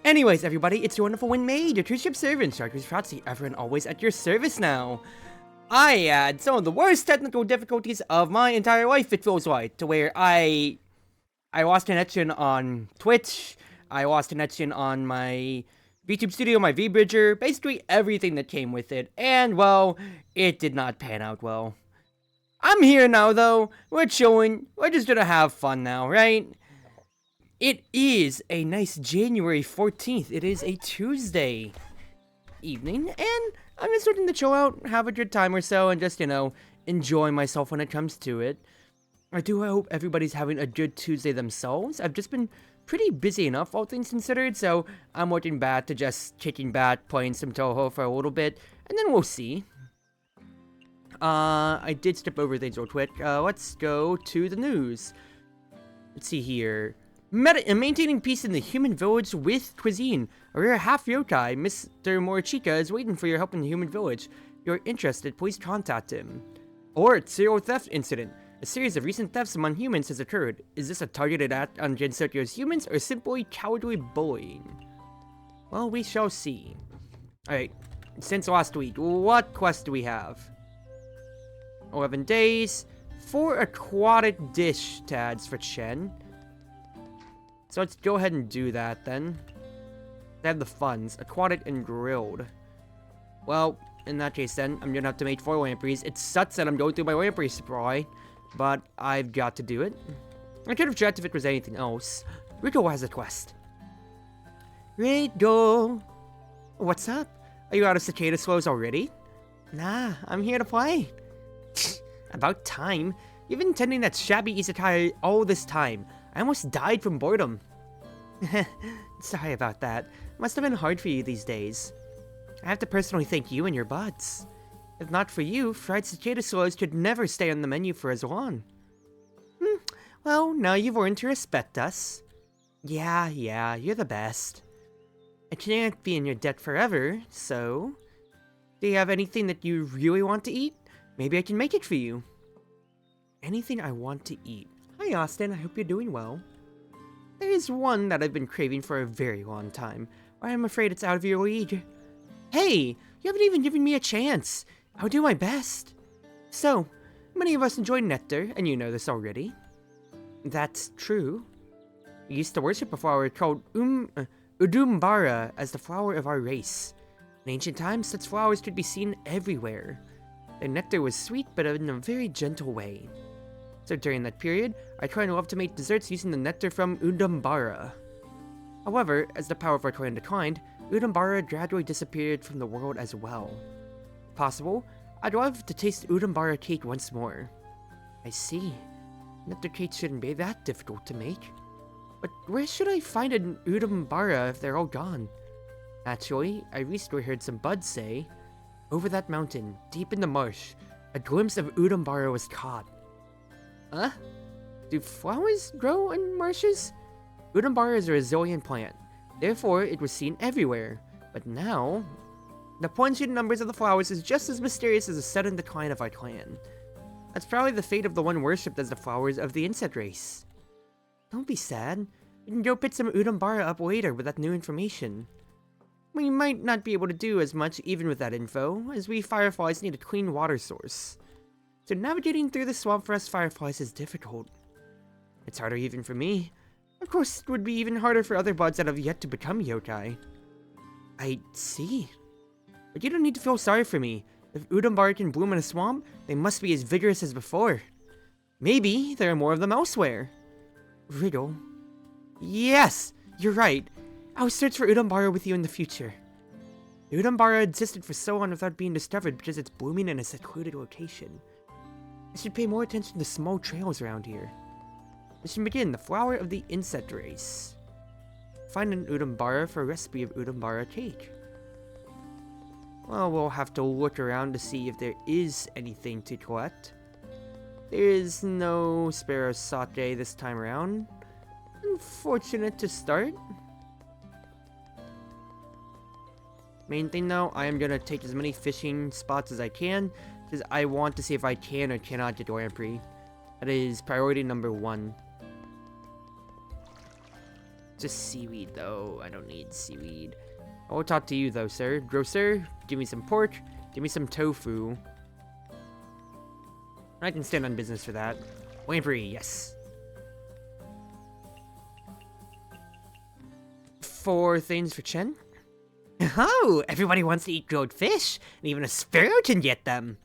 Anyways, everybody, it's your Wonderful Wind Mage, your Cruz Ship servant, Chartreuse Proxy, ever and always at your service now. I had some of the worst technical difficulties of my entire life, it feels like, to where I lost connection on Twitch, I lost connection on my VTube studio, my VBridger, basically everything that came with it, and, well, it did not pan out well. I'm here now, though, we're chilling, we're just gonna have fun now, right? It is a nice January 14th. It is a Tuesday evening, and I'm just looking to chill out, have a good time or so, and just, enjoy myself when it comes to it. I do hope everybody's having a good Tuesday themselves. I've just been pretty busy enough, all things considered, so I'm looking back to just kicking back, playing some Toho for a little bit, and then we'll see. I did skip over things real quick. Let's go to the news. Let's see here. Maintaining peace in the human village with cuisine. A rare half yokai, Mr. Morichika, is waiting for your help in the human village. If you're interested, please contact him. Or serial theft incident. A series of recent thefts among humans has occurred. Is this a targeted act on Gensokyo's humans or simply cowardly bullying? Well, we shall see. Alright, since last week, what quest do we have? 11 days. 4 aquatic dish tags for Chen. So let's go ahead and do that then. They have the funds, aquatic and grilled. Well, in that case then, I'm gonna have to make 4 lampreys. It sucks that I'm going through my lamprey supply, but I've got to do it. I could have checked if it was anything else. Rico has a quest. Rico! What's up? Are you out of cicada slows already? Nah, I'm here to play. About time. You've been tending that shabby Izakaya all this time. I almost died from boredom. Sorry about that. Must have been hard for you these days. I have to personally thank you and your buds. If not for you, fried cicada slows could never stay on the menu for as long. Well, now you've learned to respect us. Yeah, you're the best. I can't be in your debt forever, so... Do you have anything that you really want to eat? Maybe I can make it for you. Anything I want to eat. Hi Austin, I hope you're doing well. There is one that I've been craving for a very long time, but I'm afraid it's out of your league. Hey, you haven't even given me a chance. I'll do my best. So, many of us enjoy nectar, and you know this already. That's true. We used to worship a flower called Udumbara as the flower of our race. In ancient times, such flowers could be seen everywhere. Their nectar was sweet, but in a very gentle way. So during that period, I tried and loved to make desserts using the nectar from Udumbara. However, as the power of our clan declined, Udumbara gradually disappeared from the world as well. If possible, I'd love to taste Udumbara cake once more. I see. Nectar cakes shouldn't be that difficult to make. But where should I find an Udumbara if they're all gone? Actually, I recently heard some buds say, over that mountain, deep in the marsh, a glimpse of Udumbara was caught. Huh? Do flowers grow in marshes? Udumbara is a resilient plant, therefore it was seen everywhere. But now, the plunging numbers of the flowers is just as mysterious as the sudden decline of our clan. That's probably the fate of the one worshipped as the flowers of the insect race. Don't be sad. We can go pick some Udumbara up later with that new information. We might not be able to do as much even with that info, as we fireflies need a clean water source. So navigating through the swamp for us fireflies is difficult. It's harder even for me. Of course, it would be even harder for other buds that have yet to become yokai. I see. But you don't need to feel sorry for me. If Udumbara can bloom in a swamp, they must be as vigorous as before. Maybe there are more of them elsewhere. Riddle. Yes, you're right. I'll search for Udumbara with you in the future. Udumbara existed for so long without being discovered because it's blooming in a secluded location. I should pay more attention to small trails around here. Mission begin, the flower of the insect race. Find an Udumbara for a recipe of Udumbara cake. Well, we'll have to look around to see if there is anything to collect. There is no sparrow sake this time around. Unfortunate to start. Main thing though, I am gonna take as many fishing spots as I can, because I want to see if I can or cannot get lamprey. That is priority number 1. Just seaweed, though. I don't need seaweed. I will talk to you, though, sir. Grocer, give me some pork. Give me some tofu. I can stand on business for that. Lamprey, yes. 4 things for Chen. Oh, everybody wants to eat grilled fish, and even a sparrow can get them.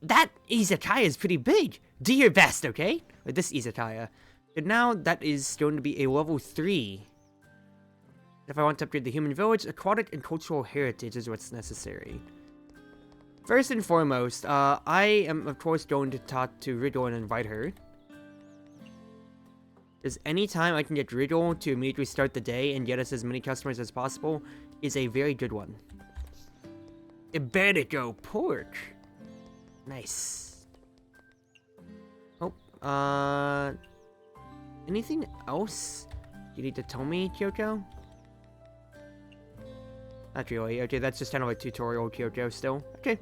That izakaya is pretty big. Do your best, okay? With this izakaya. And now that is going to be a level 3. If I want to upgrade the human village, aquatic and cultural heritage is what's necessary. First and foremost, I am of course going to talk to Riddle and invite her. Because anytime I can get Riddle to immediately start the day and get us as many customers as possible is a very good one. Iberico pork. Nice. Oh, anything else you need to tell me, Kyoko? Not really. Okay, that's just kind of like tutorial Kyoko still. Okay.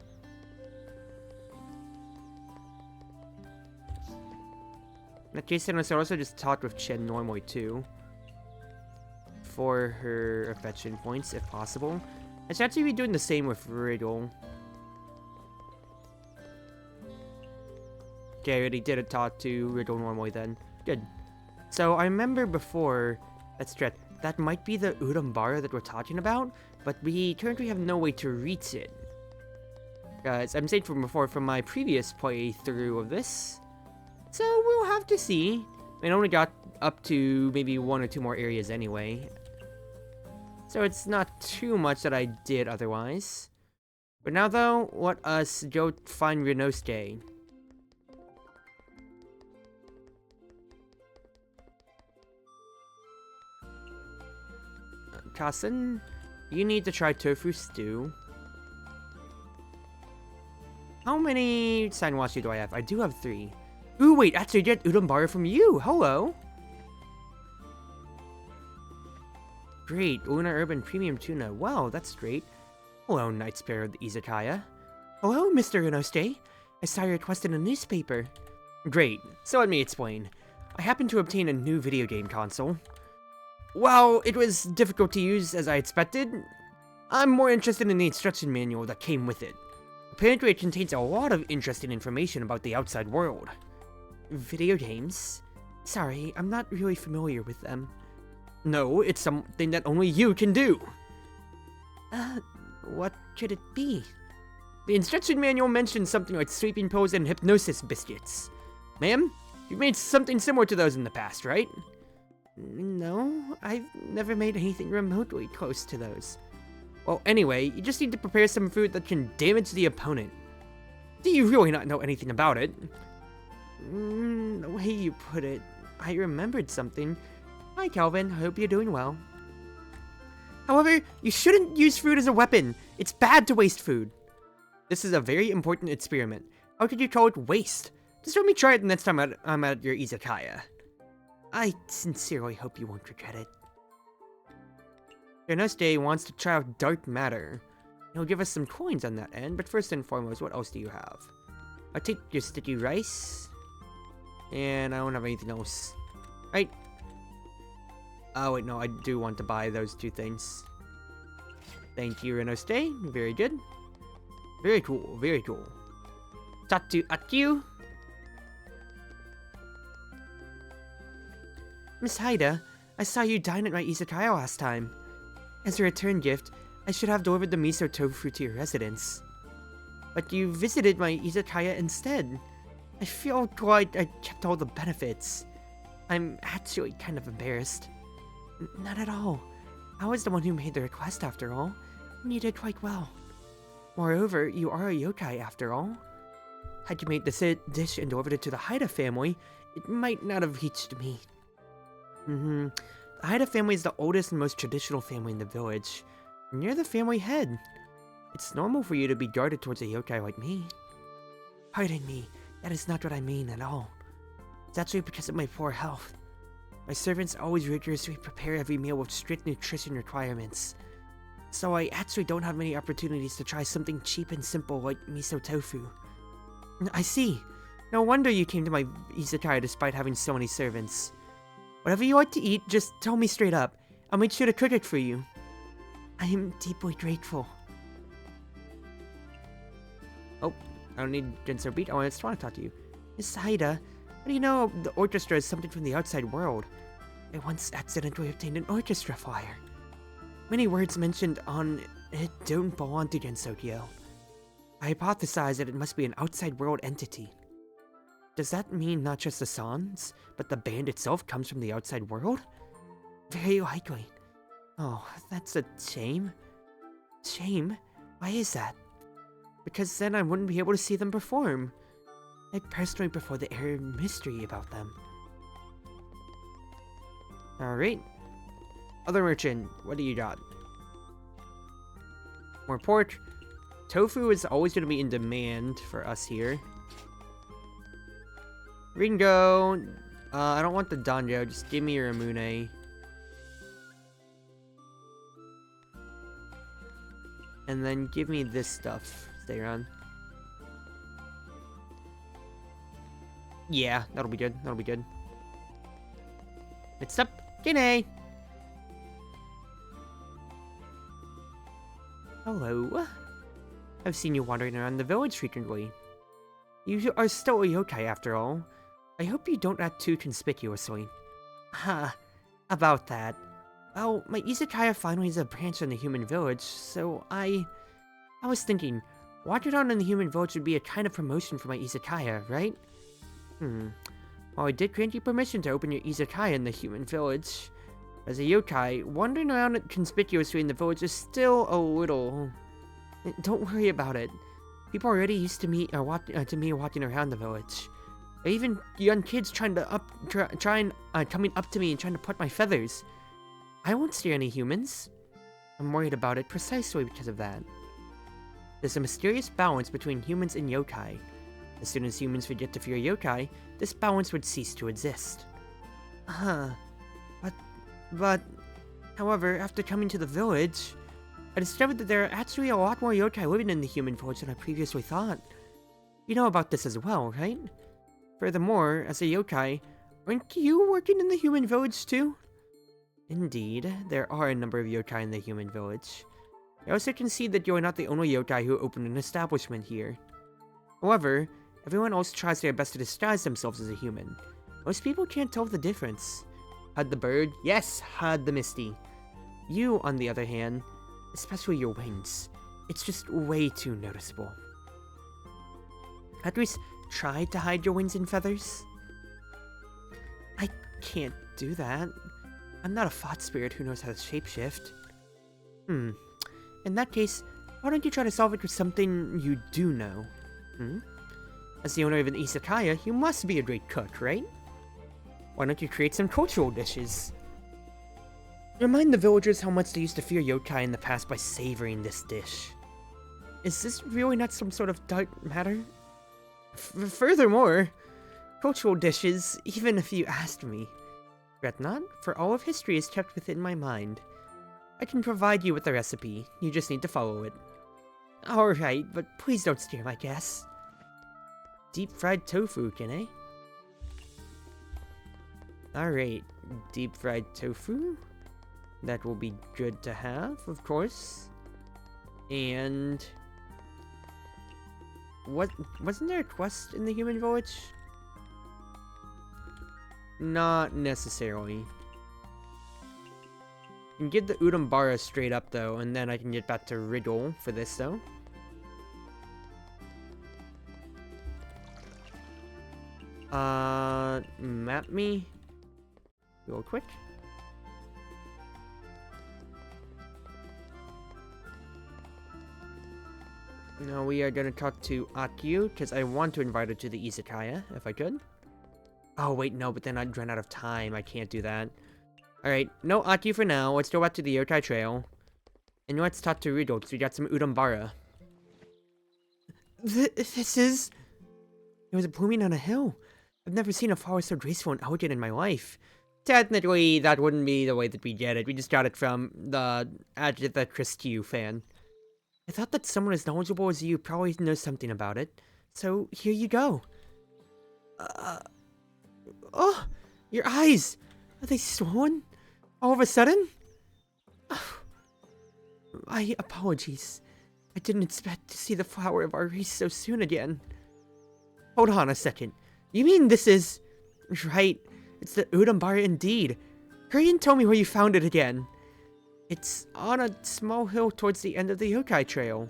In that case, then I also just talk with Chen normally too. For her affection points, if possible. I should actually be doing the same with Riddle. Okay, I already did a talk to Riddle normally then. Good. So I remember before, that might be the Urambara that we're talking about, but we currently have no way to reach it. Guys, I'm saying from before, from my previous playthrough of this. So we'll have to see. I only got up to maybe 1 or 2 more areas anyway. So it's not too much that I did otherwise. But now though, let us go find Renosuke. Kasen, you need to try tofu stew. How many Sanwashi do I have? I do have 3. Ooh, wait, actually I get Urambara from you. Hello. Great, Lunar Urban Premium Tuna. Wow, that's great. Hello, Night Sparrow of the Izakaya. Hello, Mr. Renosuke. I saw your request in a newspaper. Great, so let me explain. I happened to obtain a new video game console. While it was difficult to use as I expected, I'm more interested in the instruction manual that came with it. Apparently it contains a lot of interesting information about the outside world. Video games? Sorry, I'm not really familiar with them. No, it's something that only you can do. What could it be? The instruction manual mentions something like sleeping pills and hypnosis biscuits. Ma'am, you've made something similar to those in the past, right? No, I've never made anything remotely close to those. Well, anyway, you just need to prepare some food that can damage the opponent. Do you really not know anything about it? The way you put it, I remembered something. Hi, Calvin. I hope you're doing well. However, you shouldn't use food as a weapon. It's bad to waste food. This is a very important experiment. How could you call it waste? Just let me try it the next time I'm at your izakaya. I sincerely hope you won't regret it. Renosuke wants to try out dark matter. He'll give us some coins on that end, but first and foremost, what else do you have? I'll take your sticky rice. And I don't have anything else. Right? Oh wait, no, I do want to buy those 2 things. Thank you, Renosuke. Very good. Very cool, very cool. Tatu Akyu. Miss Haida, I saw you dine at my izakaya last time. As a return gift, I should have delivered the miso tofu to your residence. But you visited my izakaya instead. I feel like I kept all the benefits. I'm actually kind of embarrassed. Not at all. I was the one who made the request after all, and you did quite well. Moreover, you are a yokai after all. Had you made this dish and delivered it to the Haida family, it might not have reached me. The Haida family is the oldest and most traditional family in the village. And you're the family head. It's normal for you to be guarded towards a yokai like me. Pardon me, that is not what I mean at all. It's actually because of my poor health. My servants always rigorously prepare every meal with strict nutrition requirements. So I actually don't have many opportunities to try something cheap and simple like miso tofu. I see. No wonder you came to my izakaya despite having so many servants. Whatever you want to eat, just tell me straight up. I'll make sure to cook it for you. I am deeply grateful. Oh, I don't need Genso Beat. I just want to talk to you. Miss Haida, how do you know the orchestra is something from the outside world? I once accidentally obtained an orchestra flyer. Many words mentioned on it don't belong to Gensokyo. I hypothesize that it must be an outside world entity. Does that mean not just the songs, but the band itself comes from the outside world? Very likely. Oh, that's a shame. Shame? Why is that? Because then I wouldn't be able to see them perform. I personally prefer the air of mystery about them. Alright. Other merchant, what do you got? More pork. Tofu is always going to be in demand for us here. Ringo. I don't want the Danjo, just give me your Amune. And then give me this stuff. Stay around. Yeah, that'll be good. That'll be good. Next up, Gine. Hello. I've seen you wandering around the village frequently. You are still a yokai after all. I hope you don't act too conspicuously. About that. Well, my Izakaya finally has a branch in the human village, so I was thinking, wandering around in the human village would be a kind of promotion for my Izakaya, right? While I did grant you permission to open your Izakaya in the human village, as a yokai, wandering around conspicuously in the village is still a little... Don't worry about it. People are already used to me walking around the village. Even young kids coming up to me and trying to pluck my feathers. I won't steer any humans. I'm worried about it precisely because of that. There's a mysterious balance between humans and yokai. As soon as humans forget to fear yokai, this balance would cease to exist. But, however, after coming to the village, I discovered that there are actually a lot more yokai living in the human village than I previously thought. You know about this as well, right? Furthermore, as a yokai, aren't you working in the human village too? Indeed, there are a number of yokai in the human village. I also concede that you are not the only yokai who opened an establishment here. However, everyone else tries their best to disguise themselves as a human. Most people can't tell the difference. Had the bird? Yes, had the Misty. You, on the other hand, especially your wings, it's just way too noticeable. At least try to hide your wings and feathers? I can't do that. I'm not a thought spirit who knows how to shapeshift. In that case, why don't you try to solve it with something you do know? As the owner of an Izakaya, you must be a great cook, right? Why don't you create some cultural dishes? Remind the villagers how much they used to fear yokai in the past by savoring this dish. Is this really not some sort of dark matter? Furthermore, cultural dishes, even if you asked me. Regret not, for all of history is kept within my mind. I can provide you with the recipe, you just need to follow it. Alright, but please don't steer my guess. Deep fried tofu, Kine. Alright, deep fried tofu. That will be good to have, of course. And... wasn't there a quest in the human village? Not necessarily. You can get the Udambara straight up though, and then I can get back to Riddle for this though. Map me real quick. Now we are gonna talk to Akyu, because I want to invite her to the Izakaya, if I could. Oh wait, no, but then I'd run out of time. I can't do that. Alright, no Akyu for now. Let's go back to the Youkai Trail. And let's talk to Riddle, because we got some Udambara. This is... It was blooming on a hill. I've never seen a flower so graceful and elegant in my life. Technically, that wouldn't be the way that we get it. We just got it from the Chris Q fan. I thought that someone as knowledgeable as you probably knows something about it. So, here you go. Oh! Your eyes! Are they swollen? All of a sudden? Oh, my apologies. I didn't expect to see the flower of our race so soon again. Hold on a second. You mean this is... Right, it's the Udambara indeed. Hurry and tell me where you found it again. It's on a small hill towards the end of the Youkai trail.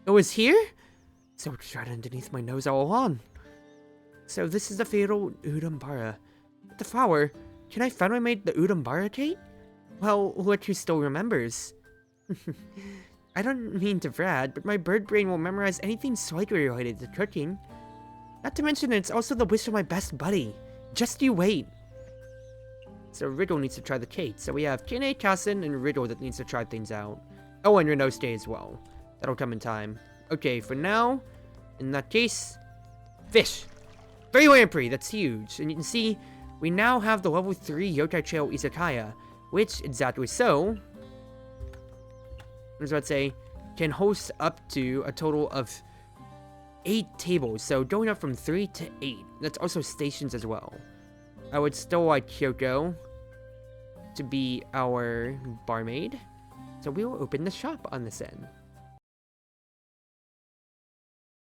It was here? So it's right underneath my nose all along. So this is the fatal Udambara. The flower, can I finally make the Udambara cake? Well, what who still remembers? I don't mean to brag, but my bird brain will memorize anything slightly related to cooking. Not to mention it's also the wish of my best buddy. Just you wait. So Riddle needs to try the cake. So we have Kine, Kassen, and Riddle that needs to try things out. Oh, and Renosuke as well. That'll come in time. Okay, for now, in that case, fish. 3 lamprey, that's huge. And you can see, we now have the level 3 Youkai Trail Izakaya, which, exactly so, I was about to say, can host up to a total of 8 tables. So going up from 3 to 8. That's also stations as well. I would still like Kyoko to be our barmaid. So we will open the shop on this end.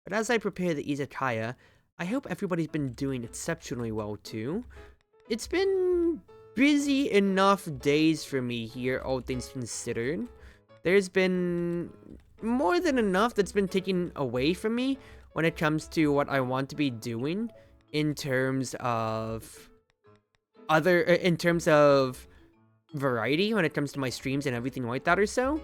But as I prepare the Izakaya, I hope everybody's been doing exceptionally well too. It's been busy enough days for me here, all things considered. There's been more than enough that's been taken away from me when it comes to what I want to be doing in terms of variety when it comes to my streams and everything like that or so.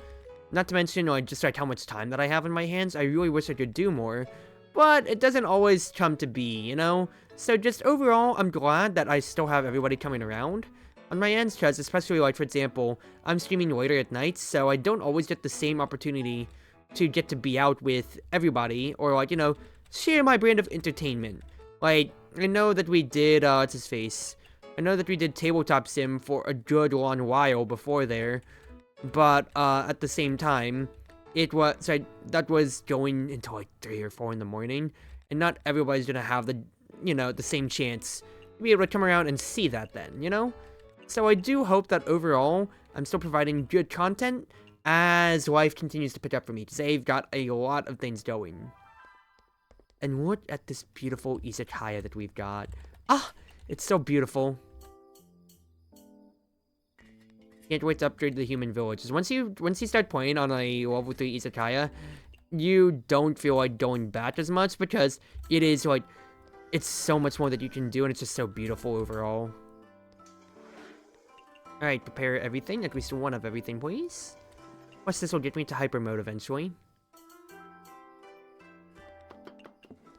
Not to mention, just like how much time that I have in my hands. I really wish I could do more, but it doesn't always come to be, you know? So just overall, I'm glad that I still have everybody coming around on my ends, because especially like, for example, I'm streaming later at night, so I don't always get the same opportunity to get to be out with everybody, or like, you know, share my brand of entertainment. Like, I know that we did, what's his face? I know that we did Tabletop Sim for a good long while before there, but at the same time, that was going until like 3 or 4 in the morning, and not everybody's gonna have the, you know, the same chance to be able to come around and see that then, you know? So I do hope that overall, I'm still providing good content as life continues to pick up for me, because I've got a lot of things going. And look at this beautiful Izakaya that we've got. Ah, it's so beautiful. Can't wait to upgrade the human villages. Once you start playing on a level 3 Izakaya, you don't feel like going back as much, because it is like, it's so much more that you can do, and it's just so beautiful overall. Alright, prepare everything, at least one of everything, please. Plus this will get me to hyper mode eventually.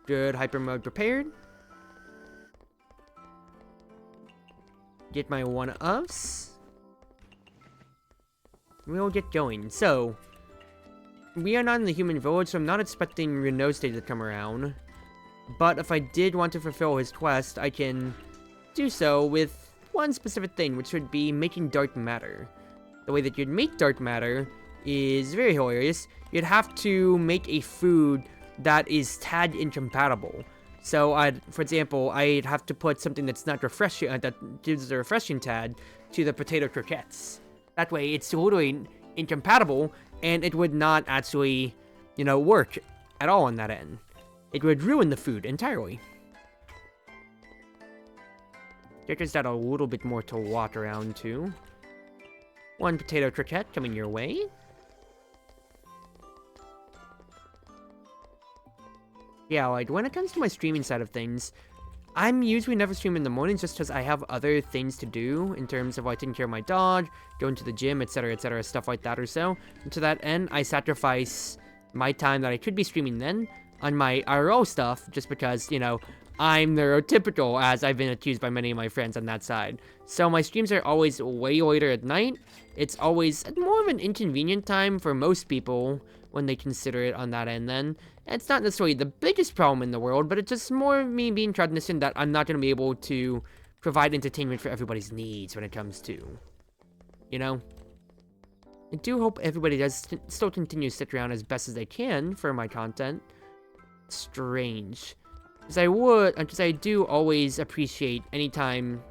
Good, hyper mode prepared. Get my one-ofs. We'll get going. So, we are not in the human village, so I'm not expecting Renosuke to come around. But if I did want to fulfill his quest, I can do so with one specific thing, which would be making dark matter. The way that you'd make dark matter is very hilarious. You'd have to make a food that is tag incompatible. So, for example, I'd have to put something that's not refreshing, that gives a refreshing tag to the potato croquettes. That way, it's totally incompatible, and it would not actually, you know, work at all on that end. It would ruin the food entirely. There's got a little bit more to walk around to. One potato croquette coming your way. Yeah, like, when it comes to my streaming side of things, I'm usually never streaming in the mornings just because I have other things to do in terms of, like, taking care of my dog, going to the gym, etc., stuff like that or so. And to that end, I sacrifice my time that I could be streaming then on my IRL stuff just because, you know, I'm neurotypical, as I've been accused by many of my friends on that side. So my streams are always way later at night. It's always more of an inconvenient time for most people when they consider it on that end then. It's not necessarily the biggest problem in the world, but it's just more me being cognizant that I'm not going to be able to provide entertainment for everybody's needs when it comes to, you know? I do hope everybody does still continue to stick around as best as they can for my content. Strange. Because I do always appreciate anytime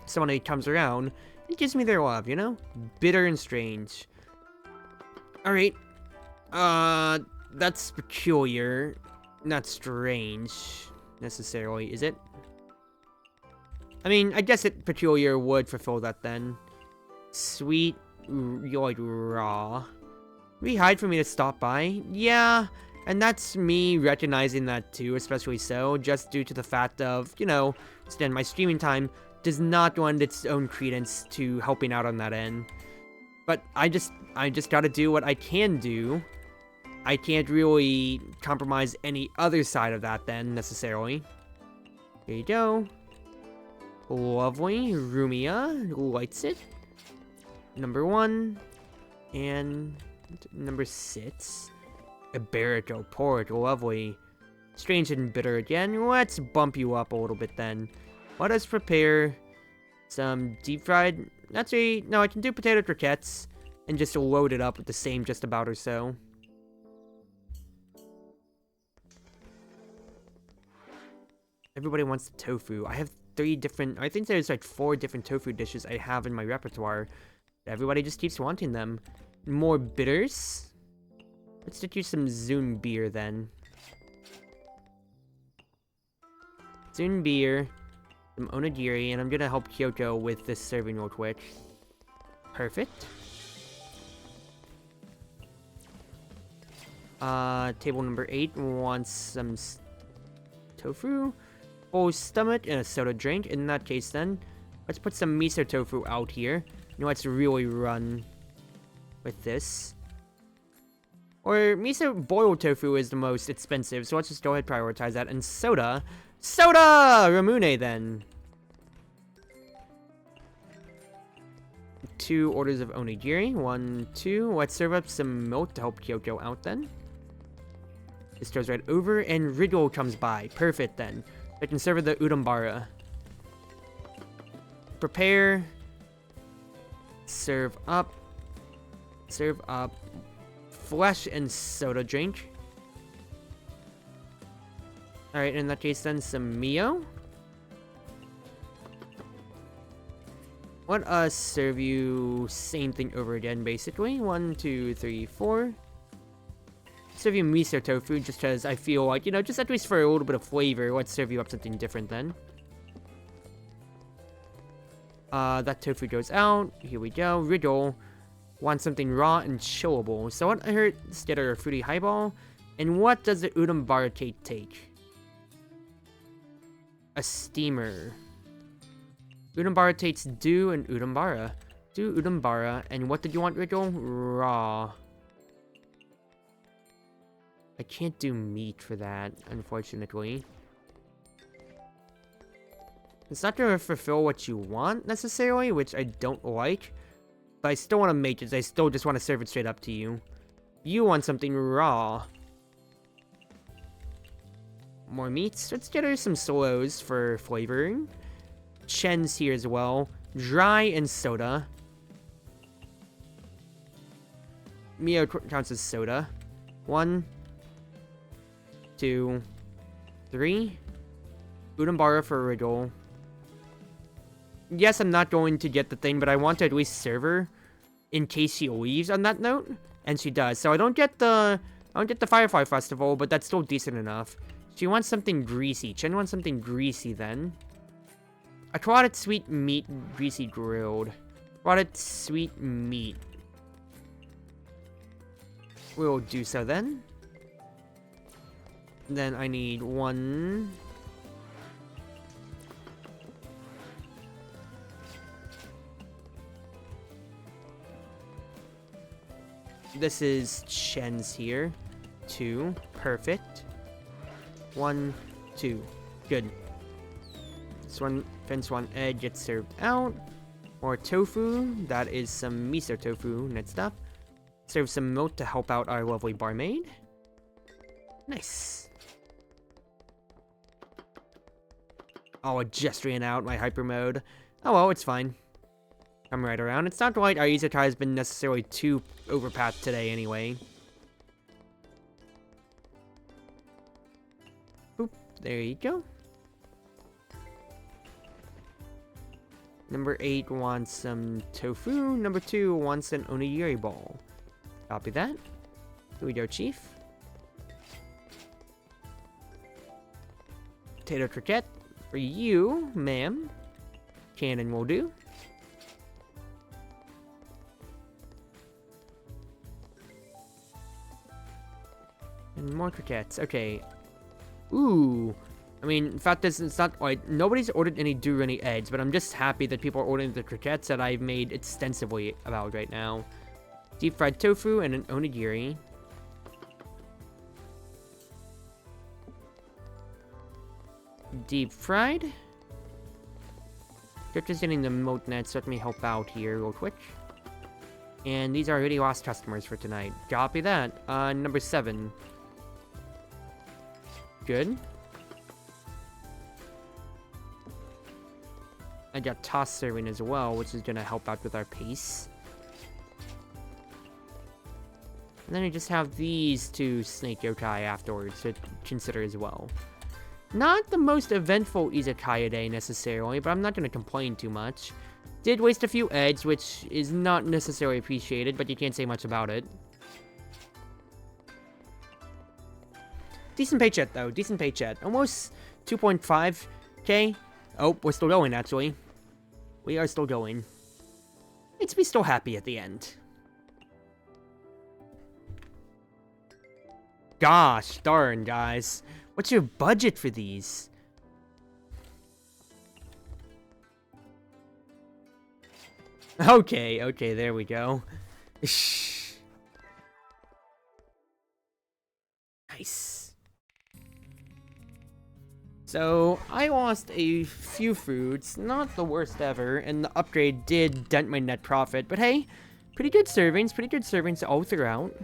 someone who comes around and gives me their love, you know? Bitter and strange. Alright. That's peculiar. Not strange, necessarily, is it? I mean, I guess peculiar would fulfill that then. Sweet, you like raw. Be hide for me to stop by? Yeah, and that's me recognizing that too, especially so, just due to the fact of, you know, extend my streaming time does not lend its own credence to helping out on that end. But I just gotta do what I can do. I can't really compromise any other side of that then, necessarily. Here you go. Lovely. Rumia likes it. Number 1. And number 6. Iberico Port. Lovely. Strange and bitter again. Let's bump you up a little bit then. Let us prepare some deep fried. Actually, no, I can do potato croquettes and just load it up with the same just about or so. Everybody wants the tofu. I have 3 different, I think there's like 4 different tofu dishes I have in my repertoire. Everybody just keeps wanting them. More bitters. Let's just use some Zun beer then. Zun beer, some onigiri, and I'm gonna help Kyoko with this serving real quick. Perfect. Table number 8 wants some tofu. Full stomach and a soda drink. In that case then, let's put some miso tofu out here. You know, let's really run with this. Or miso boiled tofu is the most expensive, so let's just go ahead and prioritize that. And soda. Soda! Ramune then. 2 orders of onigiri. 1, 2. Let's serve up some milk to help Kyoko out then. This goes right over, and Riddle comes by. Perfect then. I can serve the udambara. Prepare. Serve up. Serve up. Flesh and soda drink. Alright, in that case then, some Mio. Let us serve you same thing over again, basically. 1, 2, 3, 4. Serve you miso tofu, just because I feel like, you know, just at least for a little bit of flavor, let's serve you up something different then. That tofu goes out. Here we go. Riddle wants something raw and chillable. So what I heard, let's get our fruity highball. And what does the udambara cake take? A steamer. Udambara takes dew and udambara. Dew, udambara. And what did you want, Riddle? Raw. I can't do meat for that, unfortunately. It's not going to fulfill what you want, necessarily, which I don't like. But I still want to make it. I still just want to serve it straight up to you. You want something raw. More meats. Let's get her some solos for flavoring. Chen's here as well. Dry and soda. Mio counts as soda. 1, 2, 3. Udambara for Riddle. Yes, I'm not going to get the thing, but I want to at least serve her in case she leaves on that note, and she does. So I don't get the Firefly Festival, but that's still decent enough. She wants something greasy. Chen wants something greasy then. A carrot sweet meat greasy grilled. Carrot sweet meat. We'll do so then. Then I need 1. This is Chen's here. 2. Perfect. 1, 2. Good. This one, fence 1 egg gets served out. More tofu. That is some miso tofu next up. Serve some milk to help out our lovely barmaid. Nice. Oh, I just ran out my hyper mode. Oh well, it's fine. I'm right around. It's not like our Izakaya has been necessarily too overpacked today anyway. Boop. There you go. Number 8 wants some tofu. Number 2 wants an onigiri ball. Copy that. Here we go, Chief. Potato croquette. For you, ma'am. Cannon will do. And more croquettes. Okay. Ooh. I mean, in fact, it's not like nobody's ordered any any eggs, but I'm just happy that people are ordering the croquettes that I've made extensively about right now. Deep fried tofu and an onigiri. Deep fried. Just getting the moat nets. Let me help out here real quick. And these are already lost customers for tonight. Copy that. Number 7. Good. I got toss serving as well, which is gonna help out with our pace. And then I just have these 2 snake yokai afterwards to consider as well. Not the most eventful Izakaya day necessarily, but I'm not gonna complain too much. Did waste a few eggs, which is not necessarily appreciated, but you can't say much about it. Decent paycheck though, decent paycheck. Almost 2.5k. Oh, we're still going actually. We are still going. Makes me still happy at the end. Gosh darn, guys. What's your budget for these? Okay, there we go. Nice. So, I lost a few foods, not the worst ever, and the upgrade did dent my net profit, but hey, pretty good servings all throughout.